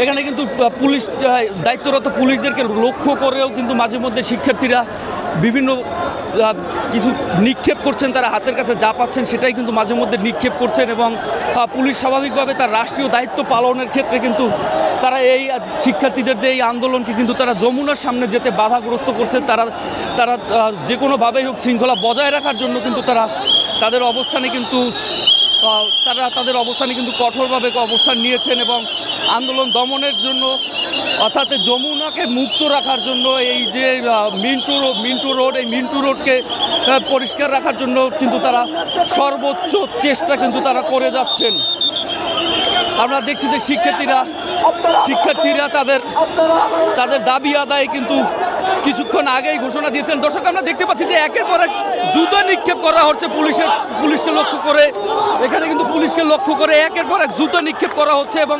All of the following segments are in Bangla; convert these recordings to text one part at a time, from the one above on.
এখানে কিন্তু পুলিশ দায়িত্বরত পুলিশদেরকে লক্ষ্য করেও কিন্তু মাঝে মধ্যে শিক্ষার্থীরা বিভিন্ন কিছু নিক্ষেপ করছেন, তারা হাতের কাছে যা পাচ্ছেন সেটাই কিন্তু মাঝে মধ্যে নিক্ষেপ করছেন এবং পুলিশ স্বাভাবিকভাবে তার রাষ্ট্রীয় দায়িত্ব পালনের ক্ষেত্রে কিন্তু তারা এই শিক্ষার্থীদের যে এই আন্দোলনকে কিন্তু তারা যমুনার সামনে যেতে বাধাগ্রস্ত করছেন। তারা যে কোনোভাবেই হোক শৃঙ্খলা বজায় রাখার জন্য কিন্তু তারা তাদের অবস্থানে কিন্তু কঠোরভাবে অবস্থান নিয়েছেন এবং আন্দোলন দমনের জন্য অর্থাৎ যমুনাকে মুক্ত রাখার জন্য এই যে মিন্টু রোডকে পরিষ্কার রাখার জন্য কিন্তু তারা সর্বোচ্চ চেষ্টা কিন্তু তারা করে যাচ্ছেন। আমরা দেখছি যে শিক্ষার্থীরা তাদের দাবি আদায় কিন্তু কিছুক্ষণ আগেই ঘোষণা দিয়েছেন। দর্শক, আমরা দেখতে পাচ্ছি যে একের পর এক জুতা নিক্ষেপ করা হচ্ছে পুলিশকে লক্ষ্য করে। এখানে কিন্তু পুলিশকে লক্ষ্য করে একের পর এক জুতা নিক্ষেপ করা হচ্ছে এবং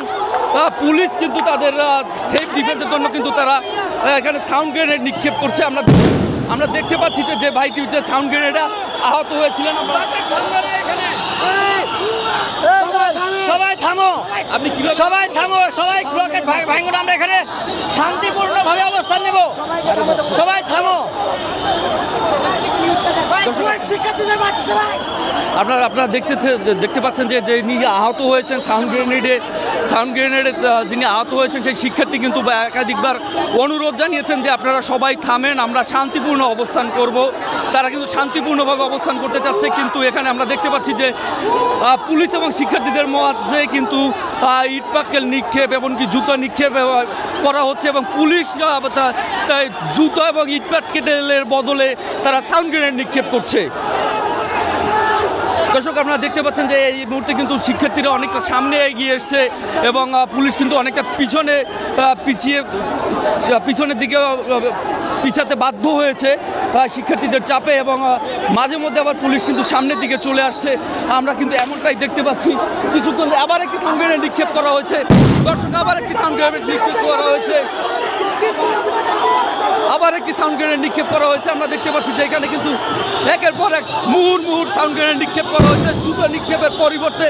পুলিশ কিন্তু তাদের সেফ ডিফেন্সের জন্য কিন্তু তারা এখানে সাউন্ড গ্রেনেড নিক্ষেপ করছে। আমরা দেখতে পাচ্ছি যে ভাইটি যে সাউন্ড গ্রেনেডে আহত হয়েছিলেন। সবাই থামো, আপনি কিভাবে সবাই থামো, সবাই ব্লকেট ভাঙুন, আমরা এখানে শান্তিপূর্ণভাবে অবস্থান নেব। সবাই থামো। আপনারা দেখতে পাচ্ছেন যে যিনি আহত হয়েছেন সাউন্ড গ্রেনেডে যিনি আহত হয়েছেন সেই শিক্ষার্থী কিন্তু একাধিকবার অনুরোধ জানিয়েছেন যে আপনারা সবাই থামেন, আমরা শান্তিপূর্ণ অবস্থান করব। তারা কিন্তু শান্তিপূর্ণভাবে অবস্থান করতে চাচ্ছে, কিন্তু এখানে আমরা দেখতে পাচ্ছি যে পুলিশ এবং শিক্ষার্থীদের মধ্যে কিন্তু ইটপাটকেল নিক্ষেপ এমনকি জুতা নিক্ষেপ করা হচ্ছে এবং পুলিশ জুতা এবং ইটপাটকেলের বদলে তারা সাউন্ড গ্রেনেড নিক্ষেপ করছে। দর্শক, আপনারা দেখতে পাচ্ছেন যে এই মুহূর্তে কিন্তু শিক্ষার্থীরা অনেকটা সামনে এগিয়ে এসছে এবং পুলিশ কিন্তু অনেকটা পিছনের দিকে পিছাতে বাধ্য হয়েছে শিক্ষার্থীদের চাপে এবং মাঝে মধ্যে আবার পুলিশ কিন্তু সামনের দিকে চলে আসছে। আমরা কিন্তু এমনটাই দেখতে পাচ্ছি। কিছুক্ষণ আবার একটি সাউন্ড গ্রেনেড নিক্ষেপ করা হয়েছে। দর্শক, আবার একটি সাউন্ড গ্রেনেড নিক্ষেপ করা হয়েছে। আমরা দেখতে পাচ্ছি যে এখানে কিন্তু একের পর এক মুহুর্মুহু সাউন্ড গ্রেনেড নিক্ষেপ করা হয়েছে। জুতা নিক্ষেপের পরিবর্তে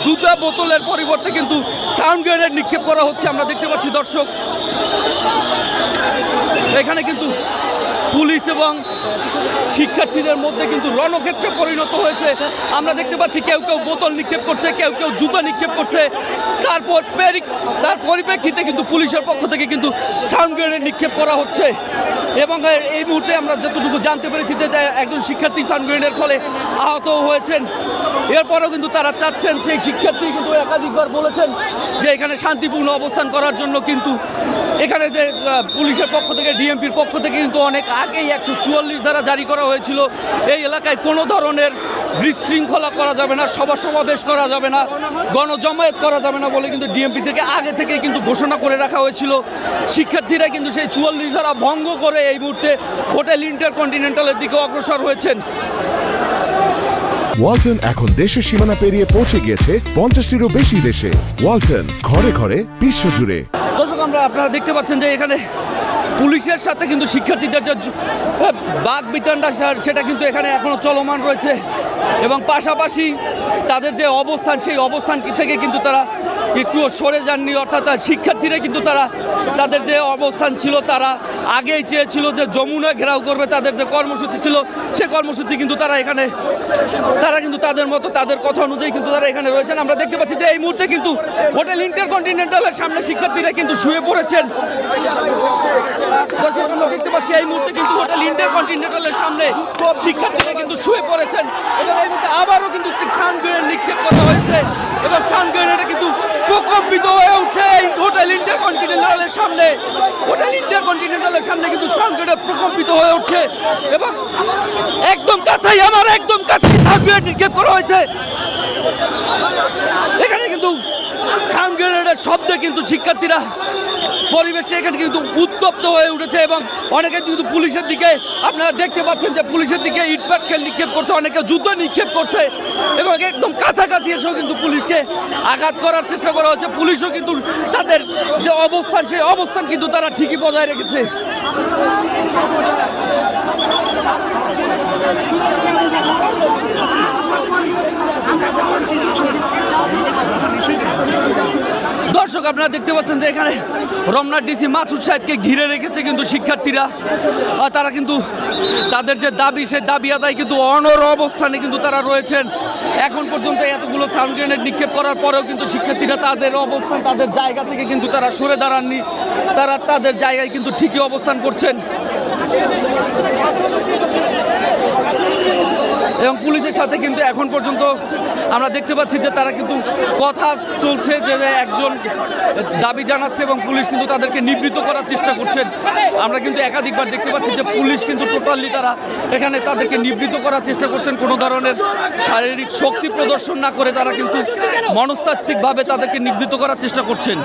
জুতা বোতলের পরিবর্তে কিন্তু সাউন্ড গ্রেনেড নিক্ষেপ করা হচ্ছে। আমরা দেখতে পাচ্ছি দর্শক, এখানে কিন্তু পুলিশ এবং শিক্ষার্থীদের মধ্যে কিন্তু রণক্ষেত্রে পরিণত হয়েছে। আমরা দেখতে পাচ্ছি কেউ বোতল নিক্ষেপ করছে, কেউ জুতা নিক্ষেপ করছে। তার পরিপ্রেক্ষিতে কিন্তু পুলিশের পক্ষ থেকে কিন্তু সাউন্ড গ্রেনেড নিক্ষেপ করা হচ্ছে এবং এই মুহূর্তে আমরা যতটুকু জানতে পেরেছি যে একজন শিক্ষার্থী সাউন্ড গ্রেনেডের ফলে আহত হয়েছেন। এরপরেও কিন্তু তারা চাচ্ছেন, সেই শিক্ষার্থী কিন্তু একাধিকবার বলেছেন যে এখানে শান্তিপূর্ণ অবস্থান করার জন্য, কিন্তু এখানে যে পুলিশের পক্ষ থেকে ডিএমপির পক্ষ থেকে কিন্তু অনেক আগেই 144 ধারা জারি করা হয়েছিল। এই এলাকায় কোনো ধরনের বিশৃঙ্খলা করা যাবে না, সমাবেশ করা যাবে না, গণজমায়েত করা যাবে না বলে কিন্তু ডিএমপি থেকে আগে থেকেই কিন্তু ঘোষণা করে রাখা হয়েছিল। শিক্ষার্থীরা কিন্তু সেই 44 ধারা ভঙ্গ করে এই মুহূর্তে হোটেল ইন্টারকন্টিনেন্টালের দিকে অগ্রসর হয়েছেন। ওয়ালটন এখন দেশের সীমানা পেরিয়ে পৌঁছে গিয়েছে 50টিরও বেশি দেশে। ওয়ালটন, ঘরে ঘরে বিশ্বজুড়ে। দর্শক, আপনারা দেখতে পাচ্ছেন যে এখানে পুলিশের সাথে কিন্তু শিক্ষার্থীদের যে বাক বিতণ্ডা সেটা কিন্তু এখানে এখনো চলমান রয়েছে এবং পাশাপাশি তাদের যে অবস্থান সেই অবস্থান থেকে কিন্তু তারা একটুও সরে যাননি। অর্থাৎ শিক্ষার্থীরা কিন্তু তাদের যে অবস্থান ছিল, তারা আগেই চেয়েছিল যে যমুনা ঘেরাও করবে। তাদের যে কর্মসূচি ছিল সেই কর্মসূচি কিন্তু তারা কিন্তু তাদের মতো তাদের কথা অনুযায়ী কিন্তু তারা এখানে রয়েছেন। আমরা দেখতে পাচ্ছি যে এই মুহূর্তে কিন্তু হোটেল ইন্টারকন্টিনেন্টালের সামনে শিক্ষার্থীরা কিন্তু শুয়ে পড়েছেন। আমরা দেখতে পাচ্ছি এই মুহূর্তে কিন্তু হোটেল ইন্টারকন্টিনেন্টালের সামনে শিক্ষার্থীরা কিন্তু শুয়ে পড়েছেন এবং এই মুহূর্তে আবারও কিন্তু সাউন্ড গ্রেনেড নিক্ষেপ করা হয়েছে এবং সাউন্ড গ্রেনেডে কিন্তু প্রকম্পিত হয়ে উঠছে এই হোটেল ইন্টারকন্টিনেন্টালের সামনে কিন্তু সাউন্ড গ্রেনেড প্রকম্পিত হয়ে উঠছে এবং একদম কাছেই সাউন্ড গ্রেনেড নিক্ষেপ করা হয়েছে। এখানে কিন্তু সাউন্ড গ্রেনেডের শব্দে কিন্তু শিক্ষার্থীরা পরিবেশটা এখানে কিন্তু উত্তপ্ত হয়ে উঠেছে এবং অনেকে কিন্তু পুলিশের দিকে আপনারা দেখতে পাচ্ছেন যে পুলিশের দিকে ইটপাটকেল নিক্ষেপ করছে, অনেকে জুতো নিক্ষেপ করছে এবং একদম কাছাকাছি এসেও কিন্তু পুলিশকে আঘাত করার চেষ্টা করা হচ্ছে। পুলিশও কিন্তু তাদের যে অবস্থান সেই অবস্থান কিন্তু তারা ঠিকই বজায় রেখেছে। দর্শক আপনারা দেখতে পাচ্ছেন যে এখানে রমনার ডিসি মাসুদ সাহেবকে ঘিরে রেখেছে কিন্তু শিক্ষার্থীরা। তারা কিন্তু তাদের যে দাবি সেই দাবি আদায় কিন্তু অনড় অবস্থানে কিন্তু তারা রয়েছেন। এখন পর্যন্ত এতগুলো সাউন্ড গ্রেনেড নিক্ষেপ করার পরেও কিন্তু শিক্ষার্থীরা তাদের অবস্থান তাদের জায়গা থেকে কিন্তু তারা সরে দাঁড়াননি, তারা তাদের জায়গায় কিন্তু ঠিকই অবস্থান করছেন। এবং পুলিশের সাথে কিন্তু এখন পর্যন্ত আমরা দেখতে পাচ্ছি যে তারা কিন্তু কথা চলছে, যে একজন দাবি জানাচ্ছে এবং পুলিশ কিন্তু তাদেরকে নিবৃত্ত করার চেষ্টা করছেন। আমরা কিন্তু একাধিকবার দেখতে পাচ্ছি যে পুলিশ কিন্তু টোটালি তারা এখানে তাদেরকে নিবৃত্ত করার চেষ্টা করছেন। কোনো ধরনের শারীরিক শক্তি প্রদর্শন না করে তারা কিন্তু মনস্তাত্ত্বিকভাবে তাদেরকে নিবৃত্ত করার চেষ্টা করছেন।